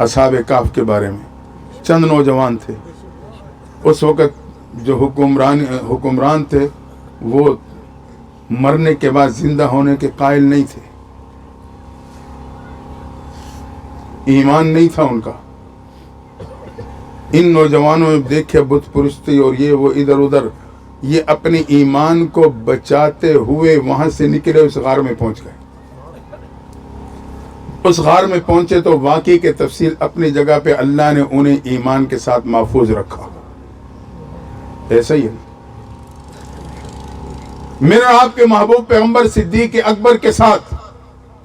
اصحاب کہف کے بارے میں. چند نوجوان تھے اس وقت جو حکمران تھے وہ مرنے کے بعد زندہ ہونے کے قائل نہیں تھے, ایمان نہیں تھا ان کا. ان نوجوانوں میں دیکھے بت پرستی اور یہ وہ ادھر ادھر, یہ اپنے ایمان کو بچاتے ہوئے وہاں سے نکلے, اس غار میں پہنچ گئے. اس غار میں پہنچے تو واقعی کے تفصیل اپنی جگہ پہ اللہ نے انہیں ایمان کے ساتھ محفوظ رکھا. ایسا ہی ہے میرے آپ کے محبوب پیغمبر صدیق اکبر کے ساتھ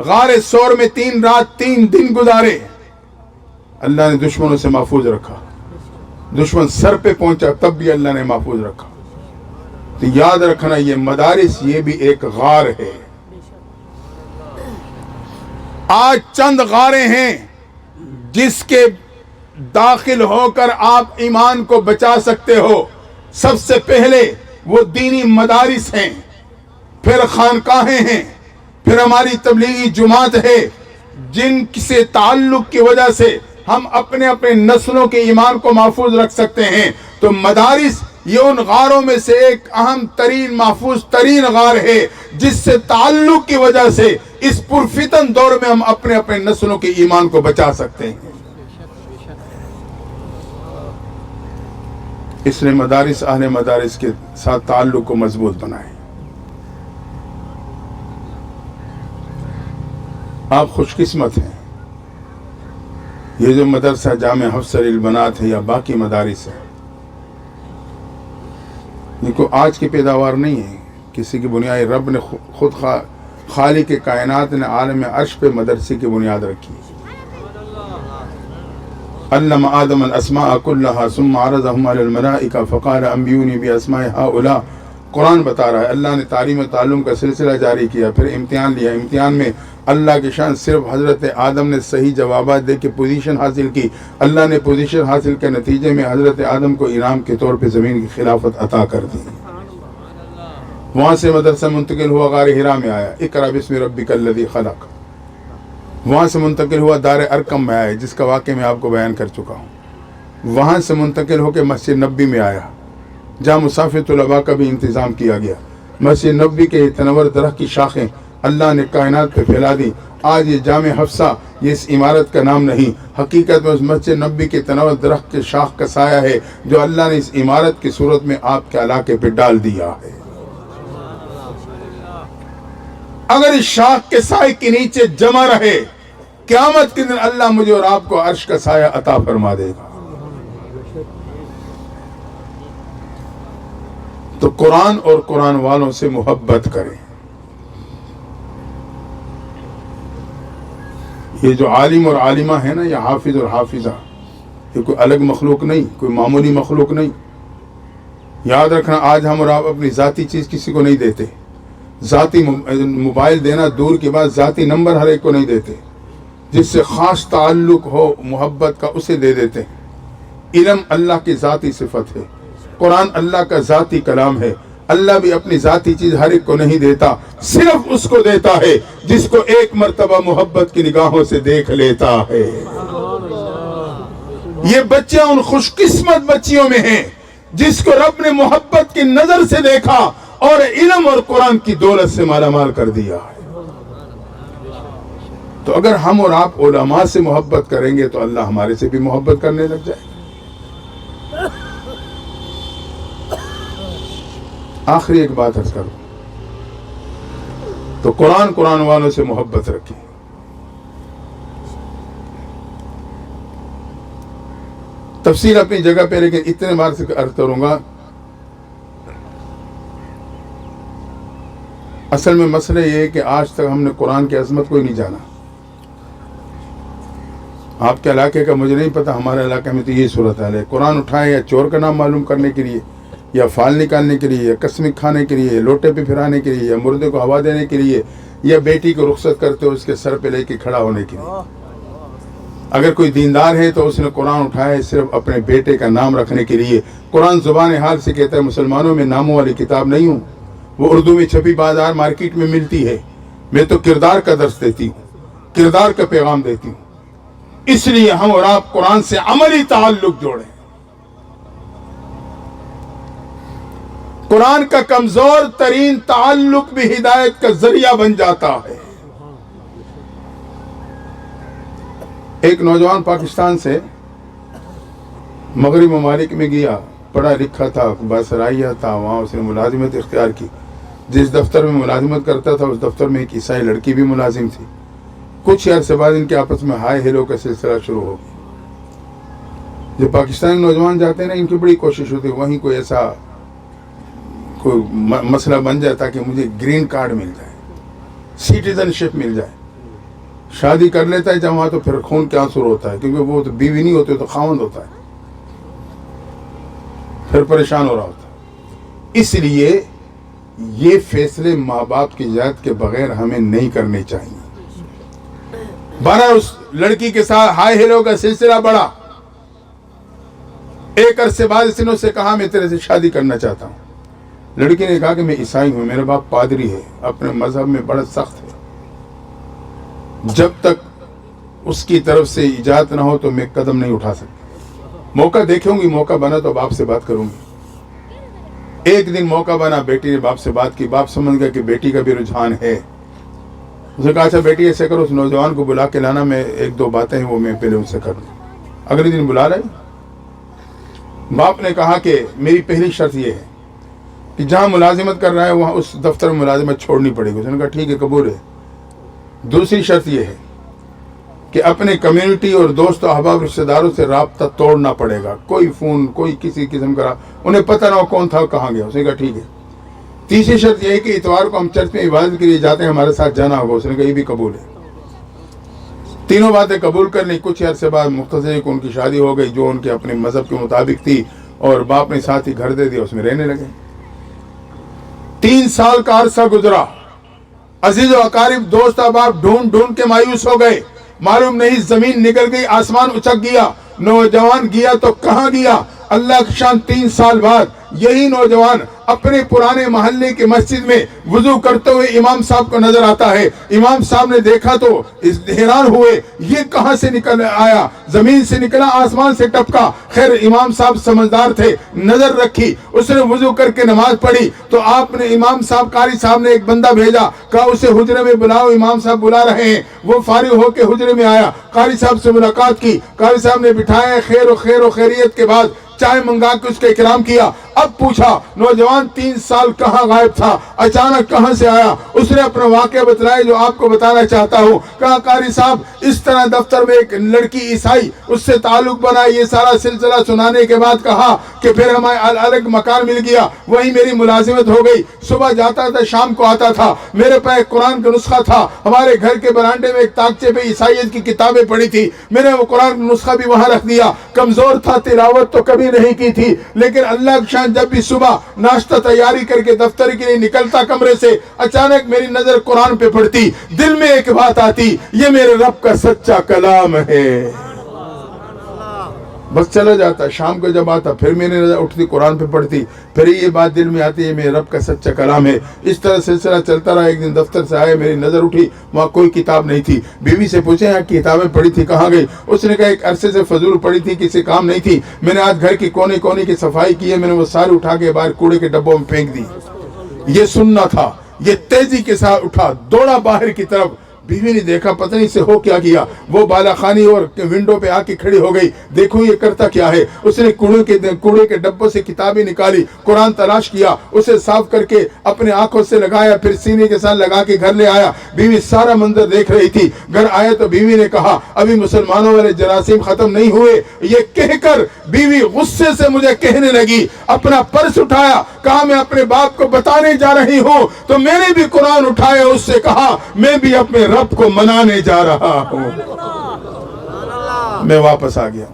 غار ثور میں 3 رات 3 دن گزارے. اللہ نے دشمنوں سے محفوظ رکھا. دشمن سر پہ پہنچا تب بھی اللہ نے محفوظ رکھا. تو یاد رکھنا یہ مدارس یہ بھی ایک غار ہے. آج چند غاریں ہیں جس کے داخل ہو کر آپ ایمان کو بچا سکتے ہو. سب سے پہلے وہ دینی مدارس ہیں, پھر خانقاہیں ہیں, پھر ہماری تبلیغی جماعت ہے, جن سے تعلق کی وجہ سے ہم اپنے اپنے نسلوں کے ایمان کو محفوظ رکھ سکتے ہیں. تو مدارس یہ ان غاروں میں سے ایک اہم ترین محفوظ ترین غار ہے جس سے تعلق کی وجہ سے اس پرفتن دور میں ہم اپنے اپنے نسلوں کے ایمان کو بچا سکتے ہیں. اس نے مدارس اہل مدارس کے ساتھ تعلق کو مضبوط بنائے. آپ خوش قسمت ہیں. یہ جو مدرسہ جامع حفصہ للبنات ہے یا باقی مدارس ہے, یہ کوئی آج کی پیداوار نہیں ہے. کسی کی بنیاد رب نے خود خالق کائنات نے عالم عرش پہ مدرسے کی بنیاد رکھی. علم آدم الاسماء كلها ثم عرضهم على الملائکہ فقال انبئونی باسماء هؤلاء. قرآن بتا رہا ہے اللہ نے تعلیم و تعلم کا سلسلہ جاری کیا, پھر امتحان لیا. امتحان میں اللہ کی شان صرف حضرت آدم نے صحیح جوابات دے کے پوزیشن حاصل کی. اللہ نے پوزیشن حاصل کے نتیجے میں حضرت آدم کو انعام کے طور پہ زمین کی خلافت عطا کر دی. وہاں سے مدرسہ منتقل ہوا غار حرا میں آیا, اقرأ باسم ربک الذی خلق. وہاں سے منتقل ہوا دار ارقم میں آیا جس کا واقعہ میں آپ کو بیان کر چکا ہوں. وہاں سے منتقل ہو کے مسجد نبی میں آیا جہاں مسافر طلباء کا بھی انتظام کیا گیا. مسجد نبی کے تنور درخت کی شاخیں اللہ نے کائنات پہ پھیلا دی. آج یہ جامع حفصہ یہ اس عمارت کا نام نہیں, حقیقت میں اس مسجد نبی کے تنور درخت کے شاخ کا سایہ ہے جو اللہ نے اس عمارت کی صورت میں آپ کے علاقے پہ ڈال دیا ہے. اگر اس شاخ کے سائے کے نیچے جمع رہے قیامت کے دن اللہ مجھے اور آپ کو عرش کا سایہ عطا فرما دے گا. تو قرآن اور قرآن والوں سے محبت کریں. یہ جو عالم اور عالمہ ہے نا, یہ حافظ اور حافظہ, یہ کوئی الگ مخلوق نہیں, کوئی معمولی مخلوق نہیں. یاد رکھنا آج ہم اور آپ اپنی ذاتی چیز کسی کو نہیں دیتے. ذاتی موبائل دینا دور کی بات, ذاتی نمبر ہر ایک کو نہیں دیتے. جس سے خاص تعلق ہو محبت کا اسے دے دیتے ہیں. علم اللہ کی ذاتی صفت ہے, قرآن اللہ کا ذاتی کلام ہے. اللہ بھی اپنی ذاتی چیز ہر ایک کو نہیں دیتا, صرف اس کو دیتا ہے جس کو ایک مرتبہ محبت کی نگاہوں سے دیکھ لیتا ہے. یہ بچیاں ان خوش قسمت بچیوں میں ہیں جس کو رب نے محبت کی نظر سے دیکھا اور علم اور قرآن کی دولت سے مالا مال کر دیا ہے. تو اگر ہم اور آپ علماء سے محبت کریں گے تو اللہ ہمارے سے بھی محبت کرنے لگ جائے. آخری ایک بات عرض کروں تو قرآن والوں سے محبت رکھیں. تفصیل اپنی جگہ پہ, لیکن اتنے بار سے عرض کروں گا. اصل میں مسئلہ یہ ہے کہ آج تک ہم نے قرآن کی عظمت کو ہی نہیں جانا. آپ کے علاقے کا مجھے نہیں پتا, ہمارے علاقے میں تو یہ صورتحال ہے. قرآن اٹھائے یا چور کا نام معلوم کرنے کے لیے, یا فال نکالنے کے لیے, یا قسمیں کھانے کے لیے, لوٹے پہ پھرانے کے لیے, یا مردے کو ہوا دینے کے لیے, یا بیٹی کو رخصت کرتے ہو اس کے سر پہ لے کے کھڑا ہونے کے لیے. اگر کوئی دیندار ہے تو اس نے قرآن اٹھایا ہے صرف اپنے بیٹے کا نام رکھنے کے لیے. قرآن زبان حال سے کہتا ہے مسلمانوں میں ناموں والی کتاب نہیں ہوں, وہ اردو میں چھپی بازار مارکیٹ میں ملتی ہے. میں تو کردار کا درس دیتی ہوں, کردار کا پیغام دیتی ہوں. اس لیے ہم اور آپ قرآن سے عملی تعلق جوڑیں. قرآن کا کمزور ترین تعلق بھی ہدایت کا ذریعہ بن جاتا ہے. ایک نوجوان پاکستان سے مغربی ممالک میں گیا، پڑھا لکھا تھا، باسرائیہ تھا، وہاں اس نے ملازمت اختیار کی. جس دفتر میں ملازمت کرتا تھا اس دفتر میں ایک عیسائی لڑکی بھی ملازم تھی. کچھ عرصے بعد ان کے آپس میں ہائے ہیلو کا سلسلہ شروع ہو گیا. جو پاکستانی نوجوان جاتے ہیں نا، ان کی بڑی کوشش ہوتی ہے وہیں کوئی ایسا کوئی مسئلہ بن جائے تاکہ مجھے گرین کارڈ مل جائے، سٹیزن شپ مل جائے. شادی کر لیتا ہے جب وہاں تو پھر خون کے آنسو ہوتا ہے، کیونکہ وہ تو بیوی نہیں ہوتے تو خاوند ہوتا ہے، پھر پریشان ہو رہا ہوتا ہے. اس لیے یہ فیصلے ماں باپ کی اجازت کے بغیر ہمیں نہیں کرنے چاہیے. بارہ اس لڑکی کے ساتھ ہائے ہیلو کا سلسلہ بڑھا. ایک عرصے بعد اس نے اسے کہا میں تیرے سے شادی کرنا چاہتا ہوں. لڑکی نے کہا کہ میں عیسائی ہوں، میرا باپ پادری ہے، اپنے مذہب میں بڑا سخت ہے، جب تک اس کی طرف سے اجازت نہ ہو تو میں قدم نہیں اٹھا سکتا. موقع دیکھوں گی، موقع بنا تو باپ سے بات کروں گی. ایک دن موقع بنا، بیٹی نے باپ سے بات کی. باپ سمجھ گیا کہ بیٹی کا بھی رجحان ہے. اس نے کہا اچھا بیٹی ایسے کرو، اس نوجوان کو بلا کے لانا، میں ایک دو باتیں ہیں وہ میں پہلے ان سے کر لوں. اگلے دن بلا رہے. باپ نے کہا کہ میری پہلی شرط یہ ہے کہ جہاں ملازمت کر رہا ہے وہاں اس دفتر میں ملازمت چھوڑنی پڑے گی. اس نے کہا ٹھیک ہے، قبول ہے. دوسری شرط یہ ہے کہ اپنے کمیونٹی اور دوست و احباب رشتہ داروں سے رابطہ توڑنا پڑے گا. کوئی فون، کوئی کسی قسم کا، انہیں پتہ نہ ہو کون تھا کہاں گیا. اس نے کہا ٹھیک ہے. تیسری شرط یہ ہے کہ اتوار کو ہم چرچ میں عبادت کے لیے جاتے ہیں، ہمارے ساتھ جانا ہوگا. اس نے کہا یہ بھی قبول ہے. تینوں باتیں قبول کر لی. کچھ عرصے بعد مختصر کو ان کی شادی ہو گئی جو ان کے اپنے مذہب کے مطابق تھی، اور باپ نے ساتھ ہی گھر دے دیا، اس میں رہنے لگے. 3 سال کا عرصہ گزرا. عزیز و اقارب، دوست احباب ڈھونڈ ڈھونڈ کے مایوس ہو گئے. معلوم نہیں زمین نکل گئی، آسمان اچک گیا. نوجوان گیا تو کہاں گیا؟ اللہ کی شان 3 سال بعد یہی نوجوان اپنے پرانے محلے کی مسجد میں وضو کرتے ہوئے امام صاحب کو نظر آتا ہے. امام صاحب نے دیکھا تو حیران ہوئے، یہ کہاں سے نکل آیا؟ زمین سے نکلا، آسمان سے ٹپکا. خیر امام صاحب سمجھدار تھے، نظر رکھی. اس نے وضو کر کے نماز پڑھی تو آپ نے امام صاحب، قاری صاحب نے ایک بندہ بھیجا، کہا اسے حجرے میں بلاؤ، امام صاحب بلا رہے ہیں. وہ فارغ ہو کے حجرے میں آیا، قاری صاحب سے ملاقات کی. قاری صاحب نے بٹھایا، خیر و خیریت کے بعد چائے منگا کے اس کا اکرام کیا. اب پوچھا نوجوان 3 سال کہاں غائب تھا، اچانک کہاں سے آیا؟ اس نے اپنا واقعہ بتلایا جو آپ کو بتانا چاہتا ہوں. کہا قاری صاحب اس طرح دفتر میں ایک لڑکی عیسائی، اس سے تعلق بنا. یہ سارا سلسلہ سنانے کے بعد کہا کہ پھر ہمیں الگ مکان مل گیا، وہیں میری ملازمت ہو گئی. صبح جاتا تھا، شام کو آتا تھا. میرے پاس ایک قرآن کا نسخہ تھا. ہمارے گھر کے برانڈے میں ایک تاکچے پہ عیسائیت کی کتابیں پڑھی تھی، میں نے وہ قرآن کا نسخہ بھی وہاں رکھ دیا. کمزور تھا، تلاوت تو کبھی نہیں کی تھی، لیکن اللہ کی شان جب بھی صبح ناشتہ تیاری کر کے دفتر کے لیے نکلتا کمرے سے، اچانک میری نظر قرآن پہ پڑتی. دل میں ایک بات آتی، یہ میرے رب کا سچا کلام ہے. بس چلا جاتا. شام کو جب آتا پھر میری نظر اٹھتی، قرآن پہ پڑھتی، پھر یہ بات دل میں آتی ہے میرے رب کا سچا کلام ہے. اس طرح سلسلہ چلتا رہا. ایک دن دفتر سے آئے، میری نظر اٹھی، وہاں کوئی کتاب نہیں تھی. بیوی سے پوچھے یہاں کتابیں پڑھی تھی کہاں گئی؟ اس نے کہا ایک عرصے سے فضول پڑھی تھی، کسی کام نہیں تھی. میں نے آج گھر کی کونے کونے کی صفائی کی ہے، میں نے وہ سارے اٹھا کے باہر کوڑے کے ڈبوں میں پھینک دی. یہ سننا تھا. یہ تیزی کے ساتھ اٹھا، دوڑا باہر کی طرف. بیوی نے دیکھا پتہ نہیں سے ہو کیا کیا. وہ بالا خانی اور ونڈو پہ آ کے کھڑی ہو گئی، دیکھو یہ کرتا کیا ہے. اس نے کوڑے کے ڈبوں سے کتابیں نکالی، قرآن تلاش کیا، اسے صاف کر کے اپنے آنکھوں سے لگایا، پھر سینے کے ساتھ لگا کے گھر لے آیا. بیوی سارا منظر دیکھ رہی تھی. گھر آیا تو بیوی نے کہا ابھی مسلمانوں والے جراثیم ختم نہیں ہوئے. یہ کہہ کر بیوی غصے سے مجھے کہنے لگی، اپنا پرس اٹھایا، کہا میں اپنے باپ کو بتانے جا رہی ہوں. تو میں نے بھی قرآن اٹھایا، اس سے کہا میں بھی اپنے رب کو منانے جا رہا ہوں. میں واپس آ گیا.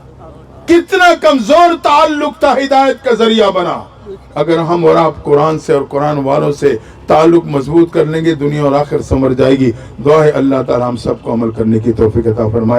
کتنا کمزور تعلق تھا، ہدایت کا ذریعہ بنا. اگر ہم اور آپ قرآن سے اور قرآن والوں سے تعلق مضبوط کر لیں گے، دنیا اور آخر سنور جائے گی. دعا ہے اللہ تعالی ہم سب کو عمل کرنے کی توفیق عطا فرمائے.